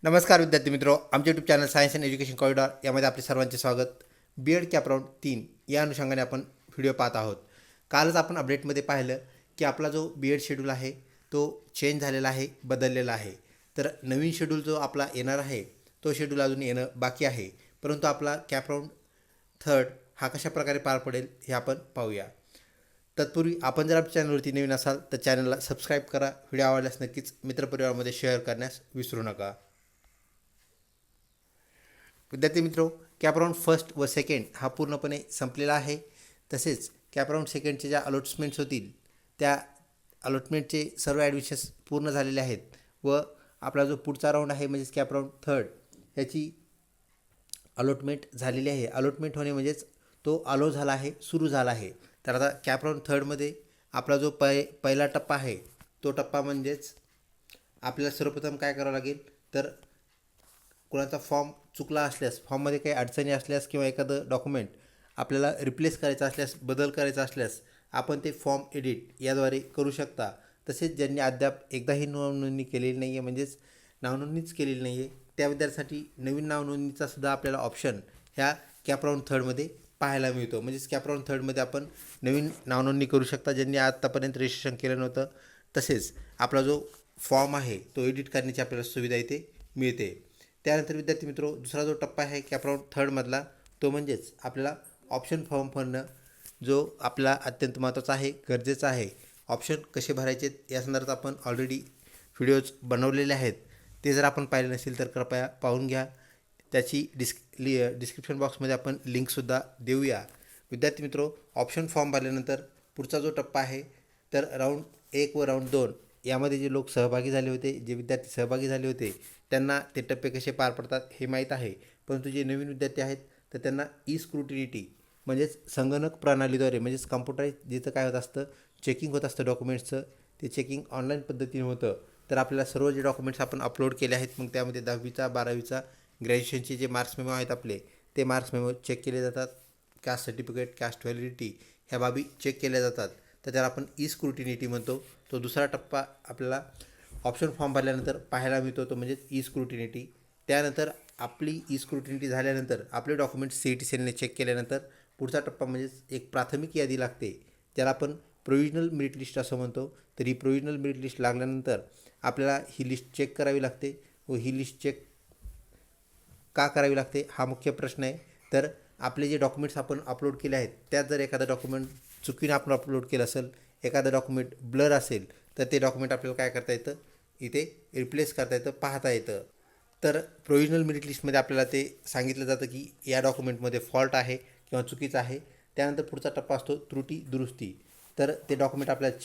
नमस्कार विद्यार्थी मित्रो, आमचे YouTube channel science and education corridor यामध्ये आपले सर्वांचे स्वागत. बी.एड कॅप राऊंड 3 या अनुषंगाने आपण व्हिडिओ पाहत आहोत. कालच आपण अपडेटमध्ये पाहिलं की आपला जो बी.एड शेड्यूल आहे तो चेंज झालेला आहे, बदललेला आहे. तर नवीन शेड्यूल जो आपला येणार आहे तो शेड्यूल अजून येणं बाकी आहे. परंतु आपला कॅप राऊंड 3 हा कशा प्रकारे पार पडेल हे आपण पाहूया. तत्पूर्वी आपण जर आपल्या चॅनलवरती नवीन असाल तर चॅनलला सबस्क्राईब करा. व्हिडिओ आवडल्यास नक्कीच मित्रपरिवारामध्ये शेअर करण्यास विसरू नका. विद्यार्थी मित्रो, कॅप राऊंड फर्स्ट व सेकंड हा पूर्णपणे संपलेला आहे. तसेच कॅप राऊंड सेकंडचे ज्या अलॉटमेंट्स होतील त्या अलॉटमेंटचे सर्व ॲडमिशन्स पूर्ण झालेले आहेत व आपला जो पुढचा राऊंड आहे म्हणजेच कॅप राऊंड 3 ह्याची अलॉटमेंट झालेली आहे. अलॉटमेंट होणे म्हणजेच तो अलो झाला आहे, सुरू झाला आहे. तर आता कॅप राऊंड 3मध्ये आपला जो पहिला टप्पा आहे तो टप्पा म्हणजेच आपल्याला सर्वप्रथम काय करावं लागेल तर कोणाचा फॉर्म चुकला असल्यास, फॉर्ममध्ये काही अडचणी असल्यास किंवा एखादं डॉक्युमेंट आपल्याला रिप्लेस करायचं असल्यास, बदल करायचा असल्यास आपण ते फॉर्म एडिट याद्वारे करू शकता. तसेच ज्यांनी अद्याप एकदाही नावनोंदणी केलेली नाही आहे म्हणजेच नावनोंदणीच केलेली नाही आहे त्या विद्यार्थ्यांसाठी नवीन नावनोंदणीचा सुद्धा आपल्याला ऑप्शन ह्या कॅप राऊंड 3मध्ये पाहायला मिळतो. म्हणजेच कॅप राऊंड 3मध्ये आपण नवीन नावनोंदणी करू शकता ज्यांनी आत्तापर्यंत रजिस्ट्रेशन केलं नव्हतं. तसेच आपला जो फॉर्म आहे तो एडिट करण्याची आपल्याला सुविधा इथे मिळते. त्यानंतर विद्यार्थी मित्रो, दुसरा जो टप्पा आहे कॅप राऊंड 3मधला तो म्हणजेच आपल्याला ऑप्शन फॉर्म भरणं, जो आपला अत्यंत महत्त्वाचा आहे, गरजेचा आहे. ऑप्शन कसे भरायचे या संदर्भात आपण ऑलरेडी व्हिडिओज बनवलेले आहेत. ते जर आपण पाहिले नसेल तर कृपया पाहून घ्या. त्याची डिस्क्रिप्शन बॉक्समध्ये आपण लिंकसुद्धा देऊया. विद्यार्थी मित्रो, ऑप्शन फॉर्म भरल्यानंतर पुढचा जो टप्पा आहे तर राऊंड 1 व राऊंड 2 यामध्ये जे लोक सहभागी झाले होते, जे विद्यार्थी सहभागी झाले होते त्यांना ते टप्पे कसे पार पडतात हे माहीत आहे. परंतु जे नवीन विद्यार्थी आहेत तर त्यांना ई स्क्रुटिनिटी म्हणजेच संगणक प्रणालीद्वारे म्हणजेच कॉम्प्युटराईज जिथं काय होत असतं, चेकिंग होत असतं डॉक्युमेंट्सचं, ते चेकिंग ऑनलाईन पद्धतीने होतं. तर आपल्याला सर्व जे डॉक्युमेंट्स आपण अपलोड केले आहेत मग त्यामध्ये 10वीचा 12वीचा ग्रॅज्युएशनचे जे मार्क्स मेमो आहेत आपले ते मार्क्स मेमो चेक केले जातात. कास्ट सर्टिफिकेट, कास्ट व्हॅलिडिटी ह्या बाबी चेक केल्या जातात. तर त्याला आपण ई स्क्रुटिनिटी म्हणतो. तो दुसरा टप्पा आपल्याला ऑप्शन फॉर्म भरल्यानंतर पाहायला मिळतो, तो म्हणजेच ई स्क्रुटिनिटी. त्यानंतर आपली ई स्क्रुटिनिटी झाल्यानंतर आपले डॉक्युमेंट्स CET सेलने चेक केल्यानंतर पुढचा टप्पा म्हणजेच एक प्राथमिक यादी लागते, ज्याला आपण प्रोव्हिजनल मेरिट लिस्ट असं म्हणतो. तर ही प्रोव्हिजनल मेरिट लिस्ट लागल्यानंतर आपल्याला ही लिस्ट चेक करावी लागते व ही लिस्ट चेक का करावी लागते हा मुख्य प्रश्न आहे. तर आपले जे डॉक्युमेंट्स आपण अपलोड केले आहेत त्यात जर एखादं डॉक्युमेंट चुकीने आपण अपलोड केलं असेल, एखादं डॉक्युमेंट ब्लर असेल तर ते डॉक्युमेंट आपल्याला काय करता येतं, इथे रिप्लेस करता येतं, पाहता येतं. तर प्रोव्हिजनल मेरिट लिस्टमध्ये आपल्याला ते सांगितलं जातं की या डॉक्युमेंटमध्ये फॉल्ट आहे किंवा चुकीचं आहे. त्यानंतर पुढचा टप्पा असतो त्रुटी दुरुस्ती. तर ते डॉक्युमेंट आपल्याला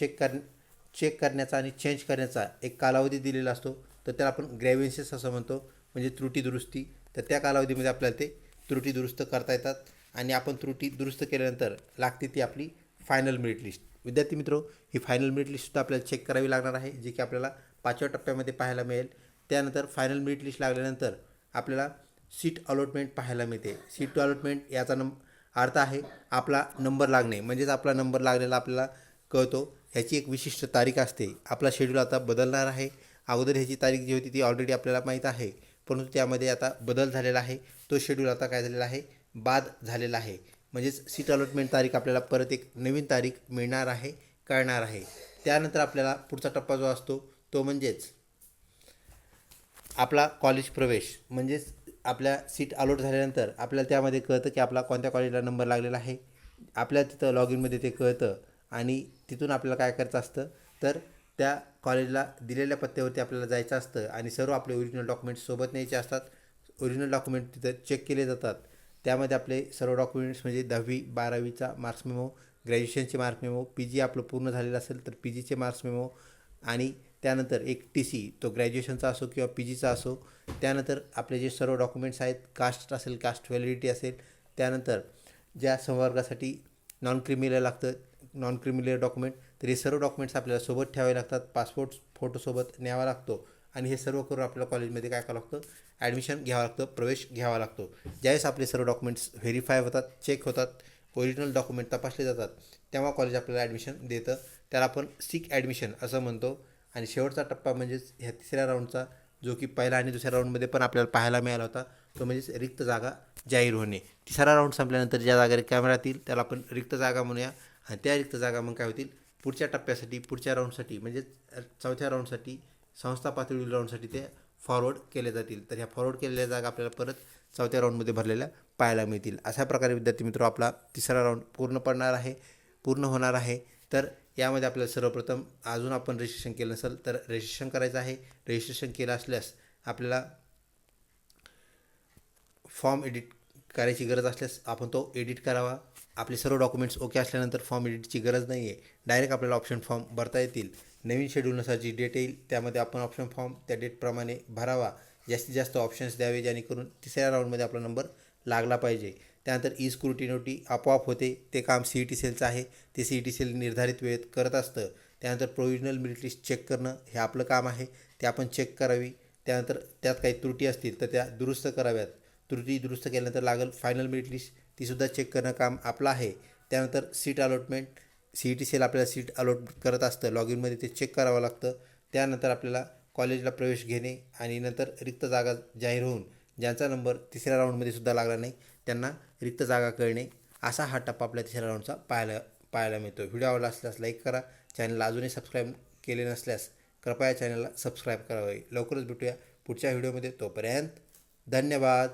चेक करण्याचा आणि चेंज करण्याचा एक कालावधी दिलेला असतो. तर त्याला आपण ग्रॅव्हिएशन्स असं म्हणतो, म्हणजे त्रुटी दुरुस्ती. तर त्या कालावधीमध्ये आपल्याला ते त्रुटी दुरुस्त करता येतात आणि आपण त्रुटी दुरुस्त केल्यानंतर लागते ती आपली फायनल मेरिट लिस्ट. विद्यार्थी मित्रो, ही फायनल मेरिट लिस्टसुद्धा आपल्याला चेक करावी लागणार आहे, जे की आपल्याला 5व्या टप्प्यामध्ये पाहायला मिळेल. त्यानंतर फायनल मेरिट लिस्ट लागल्यानंतर आपल्याला सीट अलॉटमेंट पाहायला मिळते. सीट अलॉटमेंट याचा अर्थ आहे आपला नंबर लागणे, म्हणजेच आपला नंबर लागलेला आपल्याला कळतो. ह्याची एक विशिष्ट तारीख असते. आपला शेड्यूल आता बदलणार आहे. अगोदर ह्याची तारीख जी होती ती ऑलरेडी आपल्याला माहीत आहे, परंतु त्यामध्ये आता बदल झालेला आहे. तो शेड्यूल आता काय झालेला आहे, बाद झालेला आहे. म्हणजेच सीट अलॉटमेंट तारीख आपल्याला परत एक नवीन तारीख मिळणार आहे, कळणार आहे. त्यानंतर आपल्याला पुढचा टप्पा जो असतो तो म्हणजेच आपला कॉलेज प्रवेश. म्हणजेच आपल्या सीट अलॉट झाल्यानंतर आपल्याला त्यामध्ये कळतं की आपला कोणत्या कॉलेजला नंबर लागलेला आहे. आपल्याला तिथं लॉग इनमध्ये ते कळतं आणि तिथून आपल्याला काय करायचं असतं तर त्या कॉलेजला दिलेल्या पत्त्यावरती आपल्याला जायचं असतं आणि सर्व आपले ओरिजिनल डॉक्युमेंट्स सोबत न्यायचे असतात. ओरिजिनल डॉक्युमेंट तिथं चेक केले जातात. त्यामध्ये आपले सर्व डॉक्युमेंट्स म्हणजे 10वी 12वीचा मार्क्स मेमो, ग्रॅज्युएशनचे मार्क्स मेमो, PG आपलं पूर्ण झालेलं असेल तर PGचे मार्क्स मेमो आणि त्यानंतर एक TC, तो ग्रॅज्युएशनचा असो किंवा PGचा असो. त्यानंतर आपले जे सर्व डॉक्युमेंट्स आहेत, कास्ट असेल, कास्ट व्हॅलिडिटी असेल, त्यानंतर ज्या संवर्गासाठी नॉन क्रिमिनल लागतं, नॉन क्रिमिनल डॉक्युमेंट, तर हे सर्व डॉक्युमेंट्स आपल्याला सोबत ठेवावे लागतात. पासपोर्ट फोटोसोबत न्यावा लागतो आणि हे सर्व करून आपल्याला कॉलेजमध्ये काय करावं लागतं, ॲडमिशन घ्यावं लागतं, प्रवेश घ्यावा लागतो. ज्यावेळेस आपले सर्व डॉक्युमेंट्स व्हेरीफाय होतात, चेक होतात, ओरिजिनल डॉक्युमेंट तपासले जातात, तेव्हा कॉलेज आपल्याला ॲडमिशन देतं. त्याला आपण सीक ॲडमिशन असं म्हणतो. आणि शेवटचा टप्पा म्हणजेच ह्या तिसऱ्या राऊंडचा जो की पहिला आणि दुसऱ्या राऊंडमध्ये पण आपल्याला पाहायला मिळाला होता, तो म्हणजेच रिक्त जागा जाहीर होणे. तिसरा राऊंड संपल्यानंतर ज्या जागा रिकाम्या राहतील त्याला आपण रिक्त जागा म्हणूया, आणि त्या रिक्त जागा मग काय होतील, पुढच्या टप्प्यासाठी, पुढच्या राऊंडसाठी म्हणजेच चौथ्या राऊंडसाठी, संस्था पातळीवरील राऊंडसाठी ते फॉरवर्ड केले जातील. तर ह्या फॉरवर्ड केलेल्या जागा आपल्याला परत चौथ्या राऊंडमध्ये भरलेल्या पाहायला मिळतील. अशा प्रकारे विद्यार्थी मित्र आपला तिसरा राऊंड पूर्ण होणार आहे. तर यामध्ये आपल्याला सर्वप्रथम अजून आपण रजिस्ट्रेशन केलं नसेल तर रजिस्ट्रेशन करायचं आहे. रजिस्ट्रेशन केलं असल्यास आपल्याला फॉर्म एडिट करायची गरज असल्यास आपण तो एडिट करावा. आपले सर्व डॉक्युमेंट्स ओके असल्यानंतर फॉर्म एडिटची गरज नाही आहे. डायरेक्ट आपल्याला ऑप्शन फॉर्म भरता येतील. नवीन शेड्यूलनुसार जी डेट येईल त्यामध्ये आपण ऑप्शन फॉर्म त्या डेटप्रमाणे भरावा. जास्तीत जास्त ऑप्शन्स द्यावे जेणेकरून तिसऱ्या राऊंडमध्ये आपला नंबर लागला पाहिजे. त्यानंतर ई स्क्रुटिनिटी आपोआप होते, ते काम CET सेलचं आहे. ते CET सेल निर्धारित वेळेत करत असतं. त्यानंतर प्रोव्हिजनल मेरिट लिस्ट चेक करणं हे आपलं काम आहे, ते आपण चेक करावी. त्यानंतर त्यात काही त्रुटी असतील तर त्या दुरुस्त कराव्यात. त्रुटी दुरुस्त केल्यानंतर लागेल फायनल मेरिट लिस्ट, तीसुद्धा चेक करणं काम आपलं आहे. त्यानंतर सीट अलॉटमेंट, CET सेल आपल्याला सीट अलॉट करत असतं, लॉग इनमध्ये ते चेक करावं लागतं. त्यानंतर आपल्याला कॉलेजला प्रवेश घेणे आणि नंतर रिक्त जागा जाहीर होऊन ज्यांचा नंबर तिसऱ्या राऊंडमध्ये सुद्धा लागला नाही त्यांना रिक्त जागा कळणे, असा हा टप्पा आपल्या तिसऱ्या राऊंडचा पाहायला मिळतो. व्हिडिओ आवडला असल्यास लाईक करा. चॅनलला अजूनही सबस्क्राईब केले नसल्यास कृपया चॅनलला सबस्क्राईब करावे. लवकरच भेटूया पुढच्या व्हिडिओमध्ये. तोपर्यंत धन्यवाद.